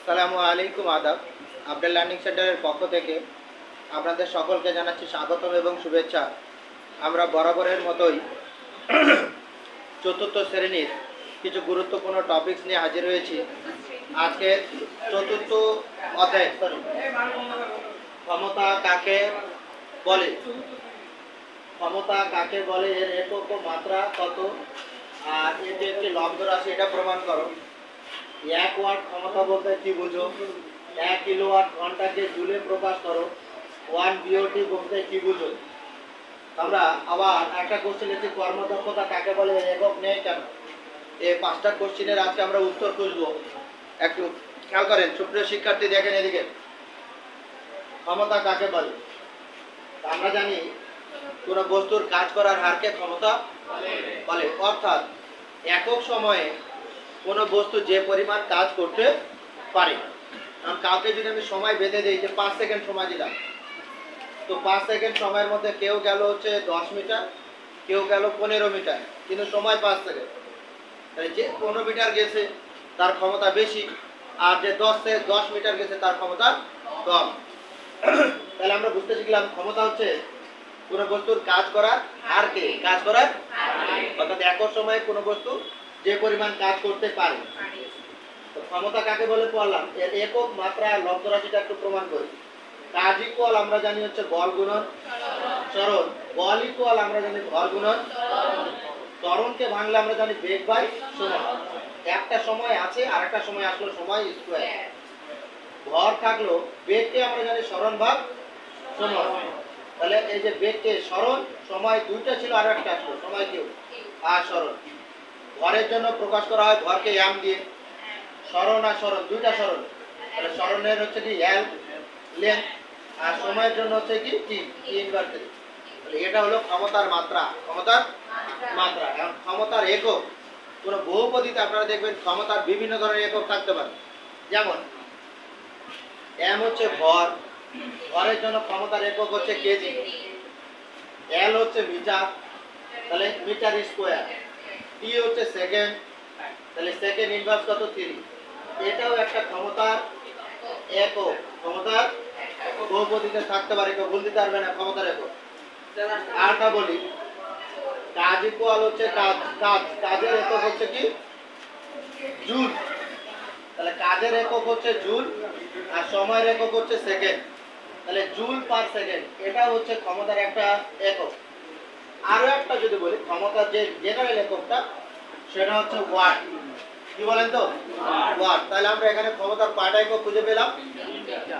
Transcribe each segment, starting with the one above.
আসসালামু আলাইকুম আদাব। আপডেট লার্নিং সেন্টারের পক্ষ থেকে আপনাদের সকলকে জানাচ্ছি স্বাগতম এবং শুভেচ্ছা। আমরা বরাবরের মতোই চতুর্থ শ্রেণীর কিছু গুরুত্বপূর্ণ টপিকস নিয়ে হাজির হয়েছি। আজকে চতুর্থ অধ্যায় ক্ষমতা কাকে বলে, ক্ষমতা কাকে বলে, এর একক ও মাত্রা কত, আর এটি একটি লব্ধ রাশি, এটা প্রমাণ করো। 1 ওয়াট ক্ষমতা বলতে কি বুঝো? 1 কিলোওয়াট ঘন্টাকে জুলে প্রকাশ করো। 1 বিওটি বলতে কি বুঝো? আমরা আবার একটা কোশ্চেন এসেছি, কর্মদক্ষতা কাকে বলে, একক নেই কেন? এই 5টা কোশ্চেনের আজকে আমরা উত্তর খুঁজবো। একটু খেয়াল করেন সুপ্রিয় শিক্ষার্থী, দেখেন এদিকে। ক্ষমতা কাকে বলে? আমরা জানি কোন বস্তুর কাজ করার হারকে ক্ষমতা বলে, অর্থাৎ একক সময়ে কোনো বস্তু যে পরিমাণ কাজ করতে পারে। কারণ কাউকে যদি আমি সময় বেঁধে দিই যে 5 সেকেন্ড সময় দিলাম, তো 5 সেকেন্ড সময়ের মধ্যে কেউ গেল হচ্ছে 10 মিটার, কেউ গেল 15 মিটার, কিন্তু সময় 5 সেকেন্ড। তাহলে যে 15 মিটার গেছে তার ক্ষমতা বেশি, আর যে 10 মিটার গেছে তার ক্ষমতা কম। তাহলে আমরা বুঝতে শিখলাম ক্ষমতা হচ্ছে কোনো বস্তুর কাজ করার হারকে, কাজ করার অর্থাৎ একক সময়ে কোনো বস্তু যে পরিমাণ কাজ করতে পারে। তো ক্ষমতা কাকে বলে পড়লাম, এর একক, মাত্রা, লব্ধ রাশিটা একটু প্রমাণ করি। কাজ ইকুয়াল আমরা জানি হচ্ছে বল গুণন ত্বরণ, বল ইকুয়াল আমরা জানি ভর গুণন ত্বরণকে ভাঙলে আমরা জানি বেগ বাই সময়। একটা সময় আছে আর একটা সময় আসলো সময় স্কয়ার। ভর থাকলো, বেগকে আমরা জানি সরণ ভাগ সময়। তাহলে এই যে বেগকে সরণ, সময় দুইটা ছিল আর একটা আসলো সময় কিউ আর সরণ। ভরের জন্য প্রকাশ করা হয় ভরকে এম দিয়ে, সরণ আর সরণ দুইটা সরণ। তাহলে সরণের হচ্ছে কি এল লেন্থ, আর সময়ের জন্য হচ্ছে কি টি ইনভার্স। তাহলে এটা হলো ক্ষমতার মাত্রা, ক্ষমতার মাত্রা। এখন ক্ষমতার একক, কোন বহুপদীতে আপনারা দেখবেন ক্ষমতার বিভিন্ন ধরনের একক থাকতে পারে। যেমন এম হচ্ছে ভর, ভরের জন্য ক্ষমতার একক হচ্ছে কেজি। এল হচ্ছে মিটার, তাহলে মিটার স্কয়ার। টি হচ্ছে সেকেন্ড, তাহলে সেকেন্ড ইনভার্স কত 3। এটাও একটা ক্ষমতার একক, ক্ষমতার বহুপদীতে থাকতে পারে, কেউ ভুল দিতে পারবে না ক্ষমতার একক। আরটা বলি, কাজ ইকুয়াল হচ্ছে কাজ, কাজের একক হচ্ছে কি জুল। তাহলে কাজের একক হচ্ছে জুল আর সময়ের একক হচ্ছে সেকেন্ড। তাহলে জুল পার সেকেন্ড, এটা হচ্ছে ক্ষমতার একটা একক। আরো একটা যদি বলি, ক্ষমতার যে জেনারেল এককটা সেটা হচ্ছে ওয়াট। কি বলেন তো? ওয়াট। তাহলে আমরা এখানে ক্ষমতার কয়টা একক খুঁজে পেলাম?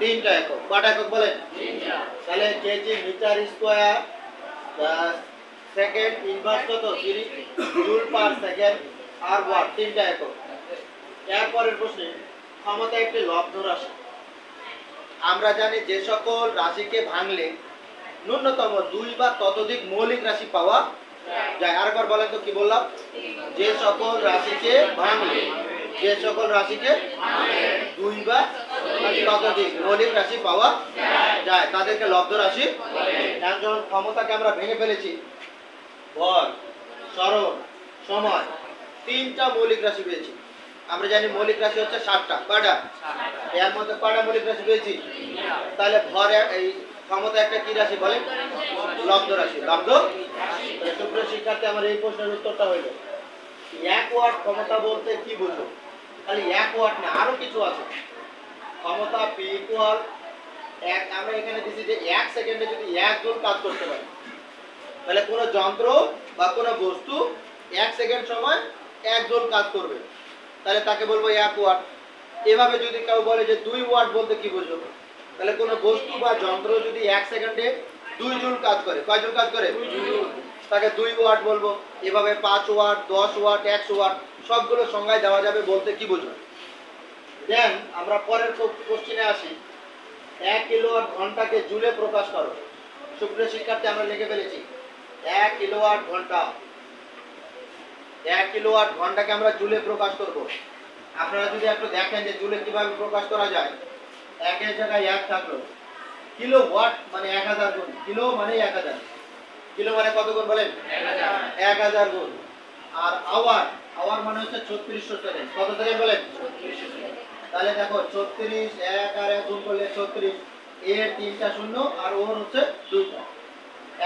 3টা একক। কয়টা একক বলেন? তাহলে K G, metre square, second inverse কত 3, জুল পার সেকেন্ড আর ওয়াট, 3টা একক। এরপরের প্রশ্নে, ক্ষমতা একটি লব্ধ রাশি। আমরা জানি যে সকল রাশিকে ভাঙলে ন্যূনতম 2 বা ততোধিক মৌলিক রাশি পাওয়া যায়। আরেকবার বলেন তো, কি বললাম? যে সকল রাশিকে ভাঙলে, যে সকল রাশিকে 2 বা ততোধিক মৌলিক রাশি পাওয়া যায় তাদেরকে লব্ধ রাশি। এখন যখন ক্ষমতাকে আমরা ভেঙে ফেলেছি, ভর, সরণ, সময়, 3টা মৌলিক রাশি পেয়েছি। আমরা জানি মৌলিক রাশি হচ্ছে 7টা। কয়টা? এর মধ্যে কয়টা মৌলিক রাশি পেয়েছি? তাহলে ভর, এই ক্ষমতা একটা কি রাশি বলে? লব্ধ রাশি। লব্ধ সুপ্রিয় শিক্ষার্থী, আমার এই প্রশ্নের উত্তরটা হইল 1 ওয়াট ক্ষমতা বলতে কি বুঝো? খালি 1 ওয়াট না, আরো কিছু আছে। ক্ষমতা পি ইকুয়াল এক, আমরা এখানে দিছি যে 1 সেকেন্ডে যদি 1 জুল কাজ করতে পারে, তাহলে কোনো যন্ত্র বা কোনো বস্তু 1 সেকেন্ড সময় 1 জুল কাজ করবে, তাহলে তাকে বলবো 1 ওয়াট। এভাবে যদি কেউ বলে যে 2 ওয়াট বলতে কি বুঝো? তাহলে কোনো বস্তু বা যন্ত্র যদি 1 সেকেন্ডে 2 জুল কাজ করে, কয় জুল কাজ করে? 2 জুল, তাকে 2 ওয়াট বলবো। এভাবে 5 ওয়াট, 10 ওয়াট, 100 ওয়াট সবগুলো সংজ্ঞায় দেওয়া যাবে বলতে কি বুঝো। দেন আমরা পরের কোশ্চেনে আসি। 1 কিলোওয়াট ঘন্টাকে জুলে প্রকাশ করো। সুপ্রিয় শিক্ষার্থী, আমরা লিখে ফেলেছি 1 কিলোওয়াট ঘন্টা। 1 কিলোওয়াট ঘন্টাকে আমরা জুলে প্রকাশ করব। আপনারা যদি একটু দেখেন যে জুলে কিভাবে প্রকাশ করা যায়, 1 এর জায়গায় 1 থাকলো, কিলোওয়াট মানে 1000 গুণ, কিলো মানে 1000, কিলো মানে কত গুণ বলেন? 1000 গুণ। আর আওয়ার, আওয়ার মানে হচ্ছে 3600 সেকেন্ড। কত সেকেন্ড বলেন? তাহলে দেখো 36, 1 আর 1 গুণ করলে 36, এর 3টা শূন্য আর ওর হচ্ছে 2টা।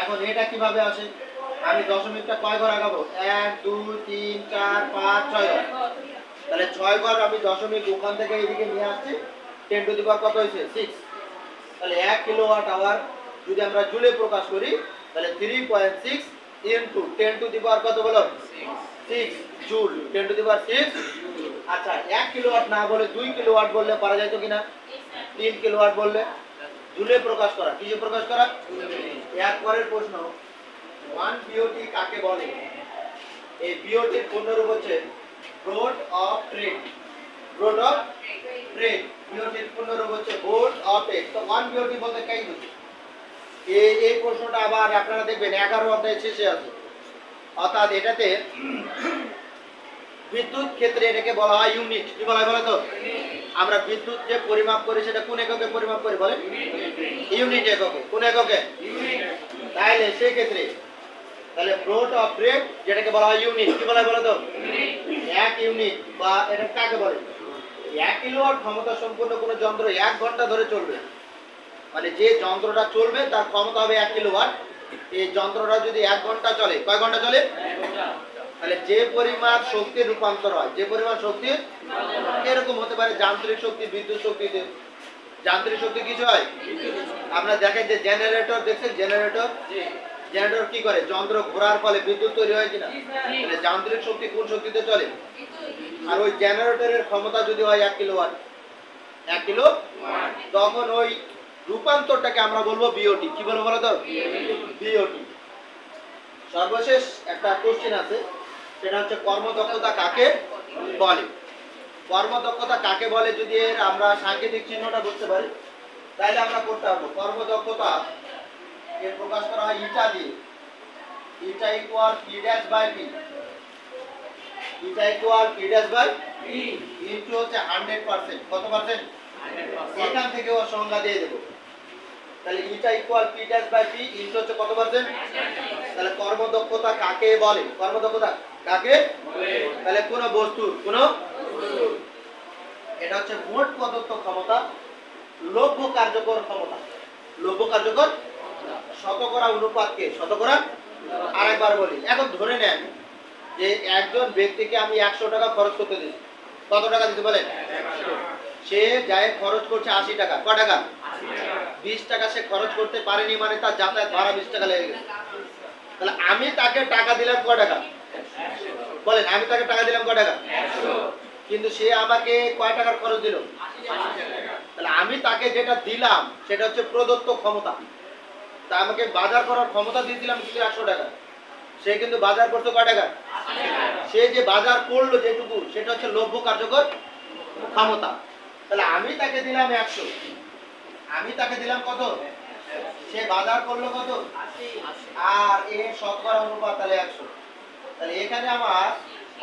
এখন এটা কিভাবে আসে? আমি দশমিকটা কয় ঘর আগাবো? 1 2 3 4 5 6 ঘর। তাহলে 6 ঘর আমি দশমিক ওখান থেকে এইদিকে নিয়ে আসছি। 10 টু দি পাওয়ার কত হয়েছে? 6। তাহলে 1 কিলোওয়াট আওয়ার যদি আমরা জুলে প্রকাশ করি তাহলে 3.6 ইনটু 10 টু দি পাওয়ার কত বলো? 6 জুল। 10 টু দি পাওয়ার 6। আচ্ছা 1 কিলোওয়াট না বলে 2 কিলোওয়াট বললে পারা যায় তো কিনা? 3 কিলোওয়াট বললে জুলে প্রকাশ করা। কিসে প্রকাশ করা? এর পরের প্রশ্ন 1 বিওটি কাকে বলে? এই বিওটির পূর্ণরূপ হচ্ছে board of trade. Board of trade বিওটির পূর্ণরূপ হচ্ছে বোর্ড অফ ট্রেড। তো 1 বিওটি বলতে কি বুঝি? এই প্রশ্নটা আবার আপনারা দেখবেন 11 অধ্যায় শেষে আছে। অর্থাৎ এটাতে বিদ্যুৎ ক্ষেত্রে এটাকে বলা হয় ইউনিট। কি বলা হয় বলো তো? আমরা বিদ্যুৎ যে পরিমাপ করি সেটা কোন এককে পরিমাপ করি বলেন? ইউনিট এককে। কোন এককে? তাহলে সেই ক্ষেত্রে তাহলে বোর্ড অফ ট্রেড যেটাকে বলা হয় ইউনিট, কি বলা হয় বলো তো? 1 ইউনিট বা এটা কাকে বলে? 1 কিলোওয়াট ক্ষমতা সম্পন্ন কোনো যন্ত্র 1 ঘন্টা ধরে চলবে। মানে যে যন্ত্রটা চলবে তার ক্ষমতা হবে 1 কিলোওয়াট। এই যন্ত্রটা যদি 1 ঘন্টা চলে, কয় ঘন্টা চলে? 1 ঘন্টা। তাহলে যে পরিমাণ শক্তির রূপান্তর হয়, যে পরিমাণ শক্তি এরকম হতে পারে যান্ত্রিক শক্তি বিদ্যুৎ শক্তিতে। যান্ত্রিক শক্তি কিছু হয় আপনারা দেখেন যে জেনারেটর দেখছেন, জেনারেটর জেনারেটর কি করে? যন্ত্র ঘোরার ফলে বিদ্যুৎ তৈরি হয় কিনা? তাহলে যান্ত্রিক শক্তি কোন শক্তিতে চলে? আর ওই জেনারেটরের ক্ষমতা যদি হয় 1 কিলোওয়াট, 1 কিলো, তখন ওই রূপান্তরটাকে আমরা বলবো বিওটি। কি বলবো বলো তো? বিওটি। সর্বশেষ একটা কোশ্চেন আছে, সেটা হচ্ছে কর্মদক্ষতা কাকে বলে? কর্মদক্ষতা কাকে বলে যদি এর আমরা সাংকেতিক চিহ্নটা বুঝতে পারি তাহলে আমরা করতে পারবো। কর্মদক্ষতা এর প্রকাশ করা হয় ইটা দিয়ে। Eta equal P dash by P. Eta equal P dash by P into হচ্ছে 100%। কত পার্সেন্ট? 100%। এখান থেকে ও সংজ্ঞা দিয়ে দেব। তাহলে eta equal P dash by P into হচ্ছে কত পার্সেন্ট? তাহলে কর্মদক্ষতা কাকে বলে? কর্মদক্ষতা কাকে বলে? তাহলে কোন বস্তুর এটা হচ্ছে মোট প্রদত্ত ক্ষমতা, লভ্য কার্যকর ক্ষমতা। লভ্য কার্যকর শতকরা অনুপাতকে শতকরা। আরেকবার বলি, এখন ধরে নেন যে একজন ব্যক্তিকে আমি 100 টাকা খরচ করতে দিচ্ছি। কত টাকা দিতে বলেন? 100। সে যায় খরচ করছে 80 টাকা। কয় টাকা? 20 টাকা সে খরচ করতে পারেনি, মানে তার যাতায়াত ভাড়া 20 টাকা লেগে গেছে। তাহলে আমি তাকে টাকা দিলাম কয় টাকা বলেন? আমি তাকে টাকা দিলাম কয় টাকা? 100। কিন্তু সে আমাকে কয় টাকার খরচ দিল? 80 টাকা। তাহলে আমি তাকে যেটা দিলাম সেটা হচ্ছে প্রদত্ত ক্ষমতা। তা আমাকে বাজার করার ক্ষমতা দিয়ে দিলাম কিন্তু 100 টাকা। সে কিন্তু বাজার করতে কয় টাকা? 80 টাকা। সে যে বাজার করলো যেটুকু সেটা হচ্ছে লভ্য কার্যকর ক্ষমতা। তাহলে আমি তাকে দিলাম 100, আমি তাকে দিলাম কত? সে বাজার করলো কত? 80। আর এর শতকরা অনুপাত তাহলে 100। তাহলে এখানে আমার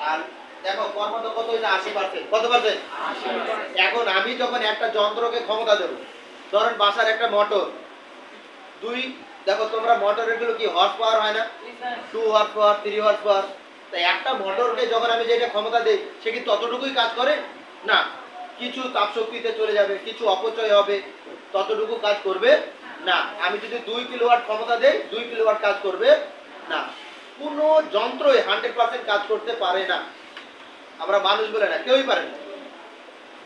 আর দেখো কর্মদক্ষতা হইছে 80%। কত পার্সেন্ট? 80%। এখন আমি যখন একটা যন্ত্রকে ক্ষমতা দেব, ধরেন বাসার একটা মোটর, দেখো তোমরা মোটরের গুলো কি হর্স পাওয়ার হয় না? 2 হর্স পাওয়ার, 3 হর্স পাওয়ার। তাই একটা মোটরকে যখন আমি যেটা ক্ষমতা দেই সে কি ততটুকুই কাজ করে না। কিছু তাপ শক্তিতে চলে যাবে, কিছু অপচয় হবে, ততটুকু কাজ করবে না। আমি যদি 2 কিলোওয়াট ক্ষমতা দেই 2 কিলোওয়াট কাজ করবে না। কোনো যন্ত্রই 100% কাজ করতে পারে না। আমরা মানুষ বলে না, কেউই পারে না।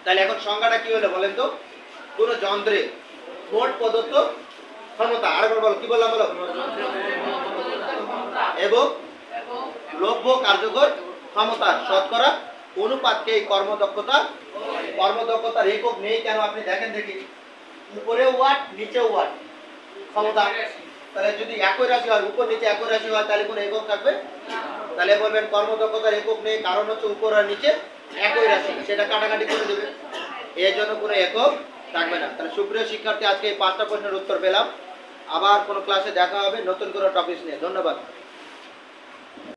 তাহলে এখন সংজ্ঞাটা কি হলো বলেন তো? কোন যন্ত্রে মোট প্রদত্ত ক্ষমতা, আরেকবার বলো, কি বললাম বলো? এবং লভ্য কার্যকর ক্ষমতা শতকরা অনুপাতকে কর্মদক্ষতা। কর্মদক্ষতার একক নেই কেন আপনি দেখেন দেখি, উপরে ওয়াট নিচে ওয়াট ক্ষমতা। তাহলে যদি একই রাশি হয়, উপর নিচে একই রাশি হয়, তাহলে কোনো একক থাকবে? তাহলে বলবেন কর্মদক্ষতার একক নেই, কারণ হচ্ছে উপর আর নিচে একই রাশি, সেটা কাটাকাটি করে দেবে, এর জন্য কোনো একক থাকবে না। তাহলে সুপ্রিয় শিক্ষার্থী, আজকে এই 5টা প্রশ্নের উত্তর পেলাম। আবার কোনো ক্লাসে দেখা হবে নতুন কোনো টপিক নিয়ে। ধন্যবাদ।